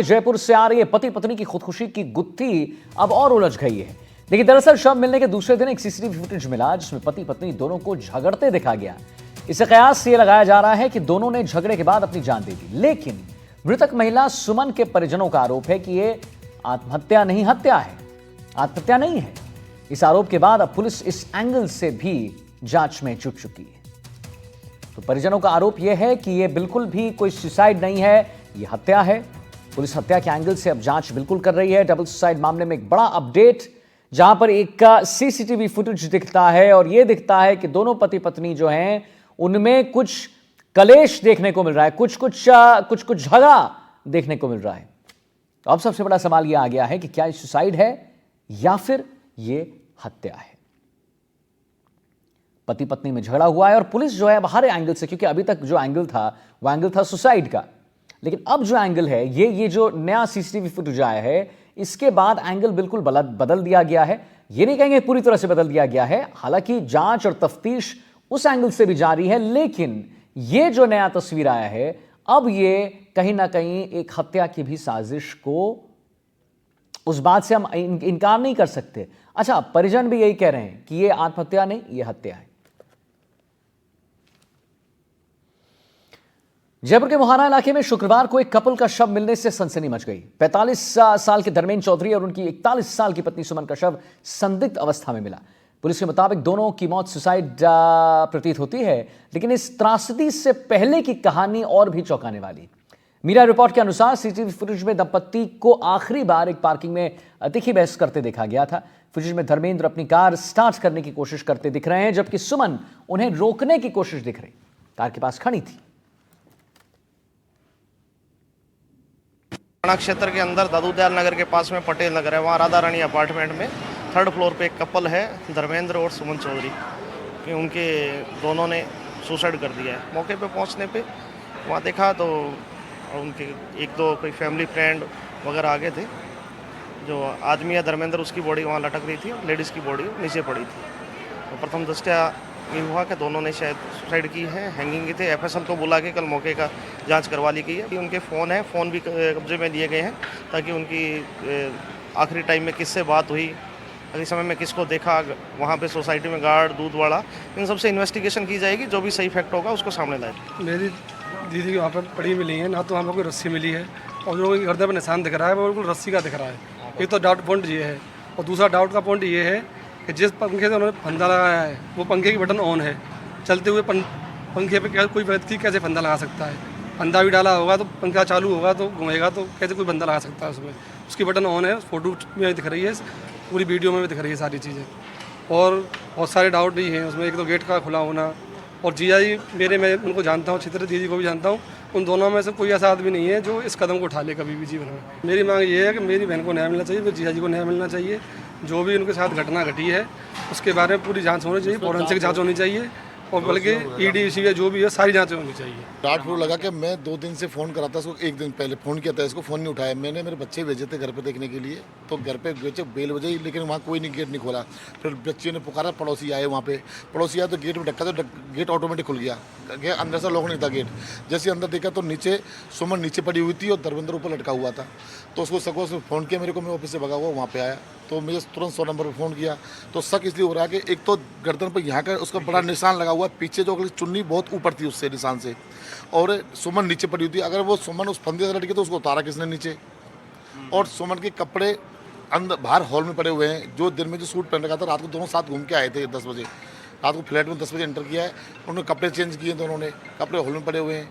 जयपुर से आ रही है पति पत्नी की खुदकुशी की गुत्थी अब और उलझ गई है। देखिए, दरअसल शव मिलने के दूसरे दिन एक सीसीटीवी फुटेज मिला जिसमें पति पत्नी दोनों को झगड़ते देखा गया। इसे कयास ये लगाया जा रहा है कि दोनों ने झगड़े के बाद अपनी जान दे दी, लेकिन मृतक महिला सुमन के परिजनों का आरोप है कि ये आत्महत्या नहीं है। इस आरोप के बाद अब पुलिस इस एंगल से भी जांच में जुट चुकी है। तो परिजनों का आरोप यह है कि यह बिल्कुल भी कोई सुसाइड नहीं है, यह हत्या है। पुलिस हत्या के एंगल से अब जांच बिल्कुल कर रही है। डबल सुसाइड मामले में एक बड़ा अपडेट, जहां पर एक का सीसीटीवी फुटेज दिखता है और यह दिखता है कि दोनों पति पत्नी जो हैं उनमें कुछ कलेश देखने को मिल रहा है, कुछ झगड़ा देखने को मिल रहा है। तो अब सबसे बड़ा सवाल यह आ गया है कि क्या ये सुसाइड है या फिर यह हत्या है। पति पत्नी में झगड़ा हुआ है और पुलिस जो है हर एंगल से, क्योंकि अभी तक जो एंगल था वो एंगल था सुसाइड का, लेकिन अब जो एंगल है ये जो नया सीसीटीवी फुटेज आया है, इसके बाद एंगल बिल्कुल बदल दिया गया है। ये नहीं कहेंगे पूरी तरह से बदल दिया गया है, हालांकि जांच और तफ्तीश उस एंगल से भी जारी है, लेकिन ये जो नया तस्वीर आया है अब ये कहीं ना कहीं एक हत्या की भी साजिश को, उस बात से हम इनकार नहीं कर सकते। अच्छा, परिजन भी यही कह रहे हैं कि ये आत्महत्या नहीं, ये हत्या है। जयपुर के मोहाना इलाके में शुक्रवार को एक कपल का शव मिलने से सनसनी मच गई। 45 साल के धर्मेंद्र चौधरी और उनकी 41 साल की पत्नी सुमन का शव संदिग्ध अवस्था में मिला। पुलिस के मुताबिक दोनों की मौत सुसाइड प्रतीत होती है, लेकिन इस त्रासदी से पहले की कहानी और भी चौंकाने वाली। मीडिया रिपोर्ट के अनुसार सीसीटीवी फुटेज में दंपत्ति को आखिरी बार एक पार्किंग में तीखी बहस करते देखा गया था। फुटेज में धर्मेंद्र अपनी कार स्टार्ट करने की कोशिश करते दिख रहे हैं, जबकि सुमन उन्हें रोकने की कोशिश दिख रही, कार के पास खड़ी थी। थाना क्षेत्र के अंदर दादू दयाल नगर के पास में पटेल नगर है, वहाँ राधा रानी अपार्टमेंट में 3rd फ्लोर पे एक कपल है, धर्मेंद्र और सुमन चौधरी, कि उनके दोनों ने सुसाइड कर दिया है। मौके पे पहुंचने पे वहाँ देखा तो उनके एक दो कोई फैमिली फ्रेंड वगैरह आगे थे। जो आदमी है धर्मेंद्र, उसकी बॉडी वहाँ लटक रही थी और लेडीज़ की बॉडी नीचे पड़ी थी। तो प्रथम दृष्टया ये हुआ कि दोनों ने शायद सुसाइड की है, हैंगिंग की थे। एफएसएल को बुला के कल मौके का जांच करवा ली गई है। उनके फ़ोन है, फ़ोन भी कब्जे में लिए गए हैं, ताकि उनकी आखिरी टाइम में किससे बात हुई, आखिरी समय में किसको देखा वहाँ पे सोसाइटी में, गार्ड, दूध वाला, इन सबसे इन्वेस्टिगेशन की जाएगी। जो भी सही फैक्ट होगा उसको सामने लाएगी। मेरी दीदी वहाँ पर पड़ी मिली है, ना तो हमें कोई रस्सी मिली है, और जो गर्दन पर निशान दिख रहा है वो बिल्कुल रस्सी का दिख रहा है। एक तो डाउट पॉइंट ये है, और दूसरा डाउट का पॉइंट ये है कि जिस पंखे से उन्होंने फंदा लगाया है वो पंखे की बटन ऑन है। चलते हुए पंखे पे कोई व्यक्ति कैसे फंदा लगा सकता है? फंदा भी डाला होगा तो पंखा चालू होगा तो घूमेगा, तो कैसे कोई बंदा लगा सकता है उसमें? उसकी बटन ऑन है, फोटो में दिख रही है, पूरी वीडियो में भी दिख रही है सारी चीज़ें। और बहुत सारे डाउट भी हैं उसमें। एक तो गेट का खुला होना, और जीजा जी मेरे, मैं उनको जानता हूँ, चित्र दीदी को भी जानता हूँ, उन दोनों में से कोई ऐसा आदमी नहीं है जो इस कदम को उठा ले कभी भी जीवन में। मेरी मांग ये है कि मेरी बहन को न्याय मिलना चाहिए, मेरे जीजा जी को न्याय मिलना चाहिए। जो भी उनके साथ घटना घटी है उसके बारे में पूरी जांच होनी चाहिए, फॉरेंसिक जांच होनी चाहिए, और बल्कि ईडी या जो भी है सारी जांचें होनी चाहिए। डाउट प्रूफ लगा कि मैं 2 दिन से फ़ोन करा था उसको, 1 दिन पहले फ़ोन किया था, इसको फ़ोन नहीं उठाया। मैंने मेरे बच्चे भेजे थे घर पे देखने के लिए, तो घर पे बेचे बेल बजे, लेकिन वहाँ कोई नहीं, गेट नहीं खोला। फिर बच्चे ने पुकारा, पड़ोसी आए वहाँ पे, पड़ोसी आए तो गेट में धक्का, तो गेट ऑटोमेटिक खुल गया, अंदर से लॉक नहीं था गेट। जैसे अंदर देखा तो नीचे सुमन नीचे पड़ी हुई थी और धर्मेंद्र ऊपर लटका हुआ था। तो उसको सको उसने फ़ोन किया मेरे को, मैं ऑफिस से भगा हुआ वहाँ पे आया, तो मुझे तुरंत 100 नंबर पर फ़ोन किया। तो शक इसलिए हो रहा है कि एक तो गर्दन पर यहाँ का उसका बड़ा निशान लगा हुआ है, पीछे जो अगली चुन्नी बहुत ऊपर थी उससे निशान से, और सुमन नीचे पड़ी हुई थी। अगर वो सुमन उस फंदे से लटकी तो उसको उतारा किसने नीचे? और सुमन के कपड़े अंदर बाहर हॉल में पड़े हुए हैं। जो दिन में जो सूट पहन रखा था, रात को दोनों साथ घूम के आए थे 10 बजे, रात को फ्लैट में 10 बजे एंटर किया है। उन्होंने कपड़े चेंज किए, दोनों ने कपड़े हॉल में पड़े हुए हैं,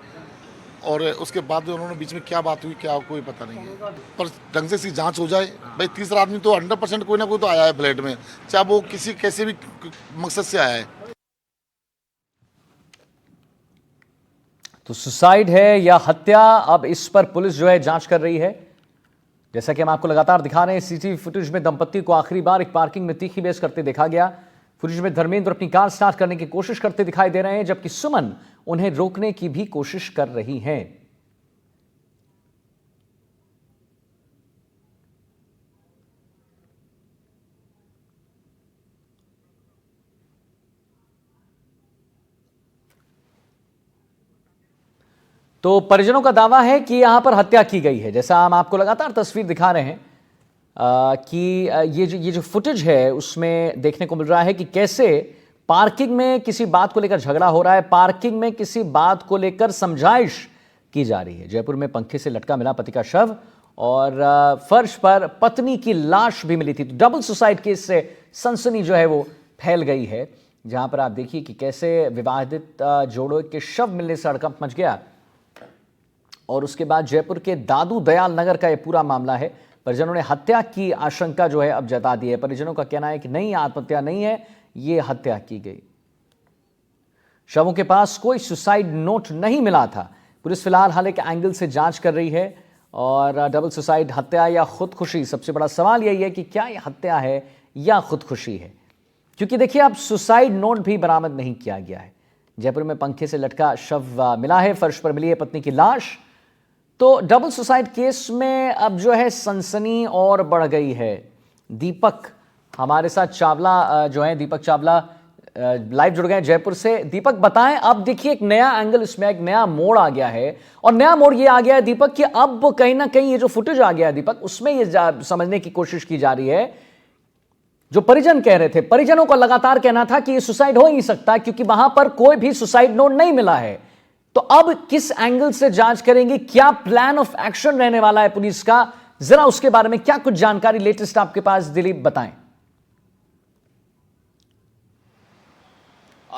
और उसके बाद उन्होंने बीच में क्या बात हुई क्या कोई पता नहीं है। पर ढंग से इसकी जांच हो जाए भाई। तीसरा आदमी तो 100% कोई ना कोई तो आया है फ्लैट में, चाहे वो किसी कैसे भी मकसद से आया है। तो सुसाइड है या हत्या, अब इस पर पुलिस जो है जांच कर रही है। जैसा कि हम आपको लगातार दिखा रहे हैं, सीसीटीवी फुटेज में दंपत्ति को आखिरी बार एक पार्किंग में तीखी बहस करते देखा गया। फुटेज में धर्मेंद्र अपनी कार स्टार्ट करने की कोशिश करते दिखाई दे रहे हैं, जबकि सुमन उन्हें रोकने की भी कोशिश कर रही हैं। तो परिजनों का दावा है कि यहां पर हत्या की गई है। जैसा हम आपको लगातार तस्वीर दिखा रहे हैं कि ये जो फुटेज है उसमें देखने को मिल रहा है कि कैसे पार्किंग में किसी बात को लेकर झगड़ा हो रहा है, पार्किंग में किसी बात को लेकर समझाइश की जा रही है। जयपुर में पंखे से लटका मिला पति का शव और फर्श पर पत्नी की लाश भी मिली थी। तो डबल सुसाइड केस से सनसनी जो है वो फैल गई है, जहां पर आप देखिए कि कैसे विवाहित जोड़ों के शव मिलने से हड़कंप मच गया। और उसके बाद जयपुर के दादू दयाल नगर का यह पूरा मामला है। परिजनों ने हत्या की आशंका जो है अब जता दी है। परिजनों का कहना है कि नहीं, आत्महत्या नहीं है, ये हत्या की गई। शवों के पास कोई सुसाइड नोट नहीं मिला था। पुलिस फिलहाल हर एक एंगल से जांच कर रही है और डबल सुसाइड हत्या या खुदकुशी, सबसे बड़ा सवाल यही है कि क्या यह हत्या है या खुदकुशी है, क्योंकि देखिए अब सुसाइड नोट भी बरामद नहीं किया गया है। जयपुर में पंखे से लटका शव मिला है, फर्श पर मिली है पत्नी की लाश। तो डबल सुसाइड केस में अब जो है सनसनी और बढ़ गई है। दीपक हमारे साथ चावला जो है, दीपक चावला लाइव जुड़ गए जयपुर से। दीपक बताएं, अब देखिए एक नया एंगल, इसमें एक नया मोड़ आ गया है और नया मोड़ ये आ गया है दीपक कि अब कहीं ना कहीं ये जो फुटेज आ गया है दीपक, उसमें ये समझने की कोशिश की जा रही है, जो परिजन कह रहे थे, परिजनों का लगातार कहना था कि ये सुसाइड हो ही नहीं सकता क्योंकि वहां पर कोई भी सुसाइड नोट नहीं मिला है। तो अब किस एंगल से जांच करेंगे, क्या प्लान ऑफ एक्शन रहने वाला है पुलिस का, जरा उसके बारे में क्या कुछ जानकारी लेटेस्ट आपके पास दिलीप बताएं।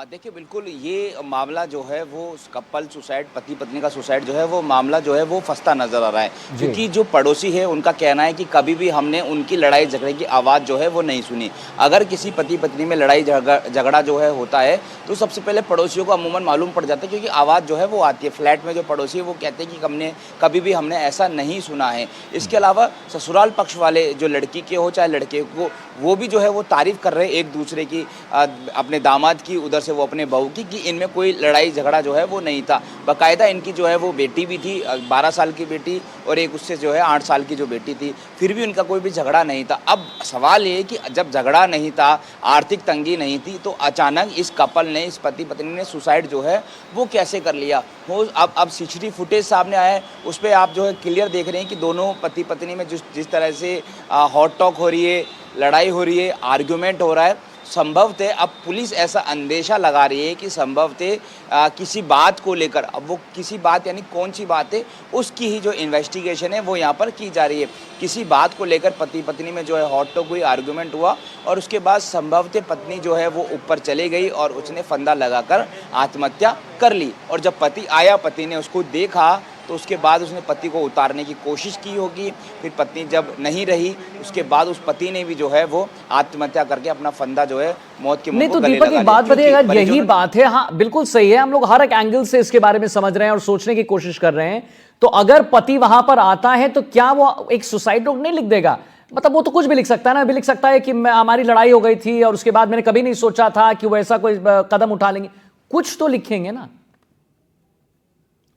देखिए बिल्कुल ये मामला जो है वो कपल सुसाइड, पति पत्नी का सुसाइड जो है वो मामला जो है वो फंसता नजर आ रहा है, क्योंकि जो पड़ोसी है उनका कहना है कि कभी भी हमने उनकी लड़ाई झगड़े की आवाज़ जो है वो नहीं सुनी। अगर किसी पति पत्नी में लड़ाई झगड़ा जो है होता है तो सबसे पहले पड़ोसियों को अमूमन मालूम पड़ जाता है, क्योंकि आवाज़ जो है वो आती है। फ्लैट में जो पड़ोसी है वो कहते हैं कि कभी भी हमने ऐसा नहीं सुना है। इसके अलावा ससुराल पक्ष वाले जो लड़की के हो चाहे लड़के को, वो भी जो है वो तारीफ़ कर रहे हैं एक दूसरे की, अपने दामाद की, उधर से वो अपने बहू की, कि इनमें कोई लड़ाई झगड़ा जो है वो नहीं था। बाकायदा इनकी जो है वो बेटी भी थी, 12 साल की बेटी, और एक उससे जो है 8 साल की जो बेटी थी, फिर भी उनका कोई भी झगड़ा नहीं था। अब सवाल ये कि जब झगड़ा नहीं था, आर्थिक तंगी नहीं थी, तो अचानक इस कपल ने, इस पति पत्नी ने सुसाइड जो है वो कैसे कर लिया हो। अब सीसीटीवी फुटेज सामने आया है, उस पर आप जो है क्लियर देख रहे हैं कि दोनों पति पत्नी में जिस तरह से हॉट टॉक हो रही है, लड़ाई हो रही है, आर्ग्यूमेंट हो रहा है। संभवतः अब पुलिस ऐसा अंदेशा लगा रही है कि संभवतः किसी बात को लेकर, अब वो किसी बात यानी कौन सी बात है, उसकी ही जो इन्वेस्टिगेशन है वो यहाँ पर की जा रही है। किसी बात को लेकर पति पत्नी में जो है हॉट टॉक हुई, आर्गुमेंट हुआ, और उसके बाद संभवतः पत्नी जो है वो ऊपर चली गई और उसने फंदा लगाकर आत्महत्या कर ली। और जब पति आया, पति ने उसको देखा, तो उसके बाद उसने पति को उतारने की कोशिश की होगी। फिर पत्नी जब नहीं रही, उसके बाद उस पति ने भी जो है वो आत्महत्या करके अपना फंदा जो है मौत के मुंह नहीं, को तो गले दीपक लगा एक बात लिया। बताइए, अगर यही बात है, हाँ बिल्कुल सही है, हम लोग हर एक एंगल से इसके बारे में समझ रहे हैं और सोचने की कोशिश कर रहे हैं। तो अगर पति वहां पर आता है तो क्या वो एक सुसाइड नोट नहीं लिख देगा? मतलब वो तो कुछ भी लिख सकता है ना, भी लिख सकता है कि हमारी लड़ाई हो गई थी और उसके बाद मैंने कभी नहीं सोचा था कि वो ऐसा कोई कदम उठा लेंगे। कुछ तो लिखेंगे ना,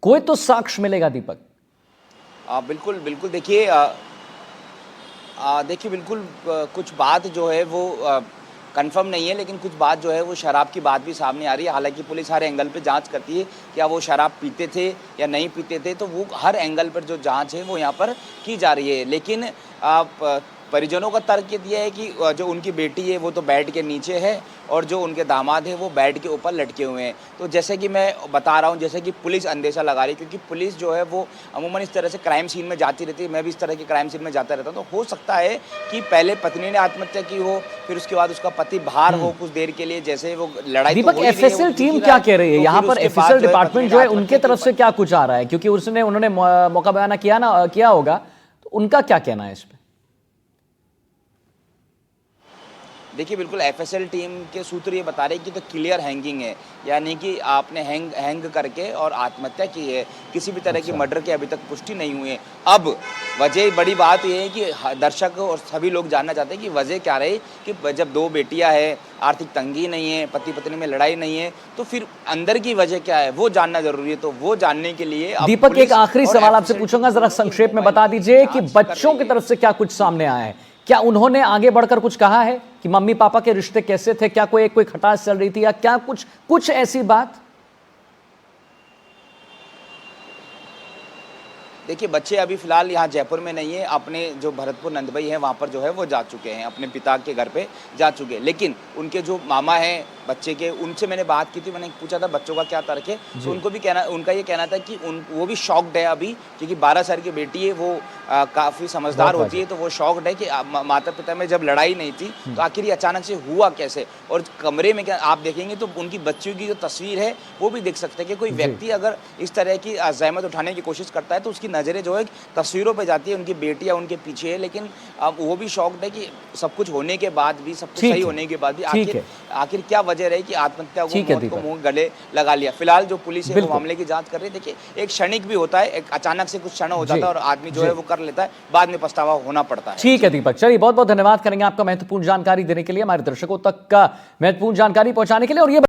कोई तो साक्ष्य मिलेगा दीपक। बिल्कुल बिल्कुल। देखिए बिल्कुल कुछ बात जो है वो कंफर्म नहीं है, लेकिन कुछ बात जो है वो शराब की बात भी सामने आ रही है। हालांकि पुलिस हर एंगल पे जांच करती है, क्या वो शराब पीते थे या नहीं पीते थे, तो वो हर एंगल पर जो जांच है वो यहाँ पर की जा रही है। लेकिन परिजनों का तर्क ये है कि जो उनकी बेटी है वो तो बेड के नीचे है और जो उनके दामाद है वो बेड के ऊपर लटके हुए हैं। तो जैसे कि मैं बता रहा हूँ, जैसे कि पुलिस अंदेशा लगा रही है, क्योंकि पुलिस जो है वो अमूमन इस तरह से क्राइम सीन में जाती रहती है, मैं भी इस तरह के क्राइम सीन में जाता रहता हूँ। तो हो सकता है कि पहले पत्नी ने आत्महत्या की हो, फिर उसके बाद उसका पति बाहर हो कुछ देर के लिए, जैसे वो लड़ाई। दीपक, एफएसएल टीम क्या कह रही है यहाँ पर? एफएसएल डिपार्टमेंट जो है उनके तरफ से क्या कुछ आ रहा है? क्योंकि उन्होंने मौका बयाना किया होगा, तो उनका क्या कहना है इस पर? देखिए बिल्कुल एफएसएल टीम के सूत्र ये बता रहे हैं कि तो क्लियर हैंगिंग है, यानी कि आपने हैंग करके और आत्महत्या की है। किसी भी तरह की मर्डर की अभी तक पुष्टि नहीं हुई है। अब वजह, बड़ी बात ये है कि दर्शक और सभी लोग जानना चाहते हैं कि वजह क्या रही, कि जब दो बेटियां हैं, आर्थिक तंगी नहीं है, पति पत्नी में लड़ाई नहीं है, तो फिर अंदर की वजह क्या है वो जानना जरूरी है। तो वो जानने के लिए दीपक एक आखिरी सवाल आपसे पूछूंगा, जरा संक्षेप में बता दीजिए कि बच्चों की तरफ से क्या कुछ सामने आया है? क्या उन्होंने आगे बढ़कर कुछ कहा है कि मम्मी पापा के रिश्ते कैसे थे? क्या कोई खटास चल रही थी या क्या कुछ ऐसी बात? देखिए बच्चे अभी फिलहाल यहाँ जयपुर में नहीं है, अपने जो भरतपुर नंदबई है वहाँ पर जो है वो जा चुके हैं, अपने पिता के घर पे जा चुके हैं। लेकिन उनके जो मामा हैं बच्चे के, उनसे मैंने बात की थी, मैंने पूछा था बच्चों का क्या तर्क है, तो उनको भी उनका ये कहना था कि वो भी शॉक्ड है अभी, क्योंकि 12 साल की बेटी है, वो काफ़ी समझदार होती है, तो वो शॉक्ड है कि माता पिता में जब लड़ाई नहीं थी तो आखिर ये अचानक से हुआ कैसे। और कमरे में क्या आप देखेंगे तो उनकी बच्चियों की जो तस्वीर है वो भी देख सकते हैं कि कोई व्यक्ति अगर इस तरह की जहमत उठाने की कोशिश करता है तो उसकी नज़रें जो है तस्वीरों पे जाती है, उनकी बेटियां उनके पीछे है। लेकिन अब वो भी शॉक्ड है कि सब कुछ होने के बाद भी, सब कुछ सही होने के बाद भी आखिर क्या वजह रही कि आत्महत्या को, मौत को मुंह गले लगा लिया। फिलहाल जो पुलिस है वो मामले की जांच कर रही है। देखिए एक क्षणिक भी होता है, एक अचानक से कुछ क्षण हो जाता है और आदमी जो है वो कर लेता है, बाद में पछतावा होना पड़ता है। ठीक है दीपक, चलिए बहुत बहुत धन्यवाद करेंगे आपका महत्वपूर्ण जानकारी देने के लिए, हमारे दर्शकों तक का महत्वपूर्ण जानकारी पहुंचाने के लिए। और ये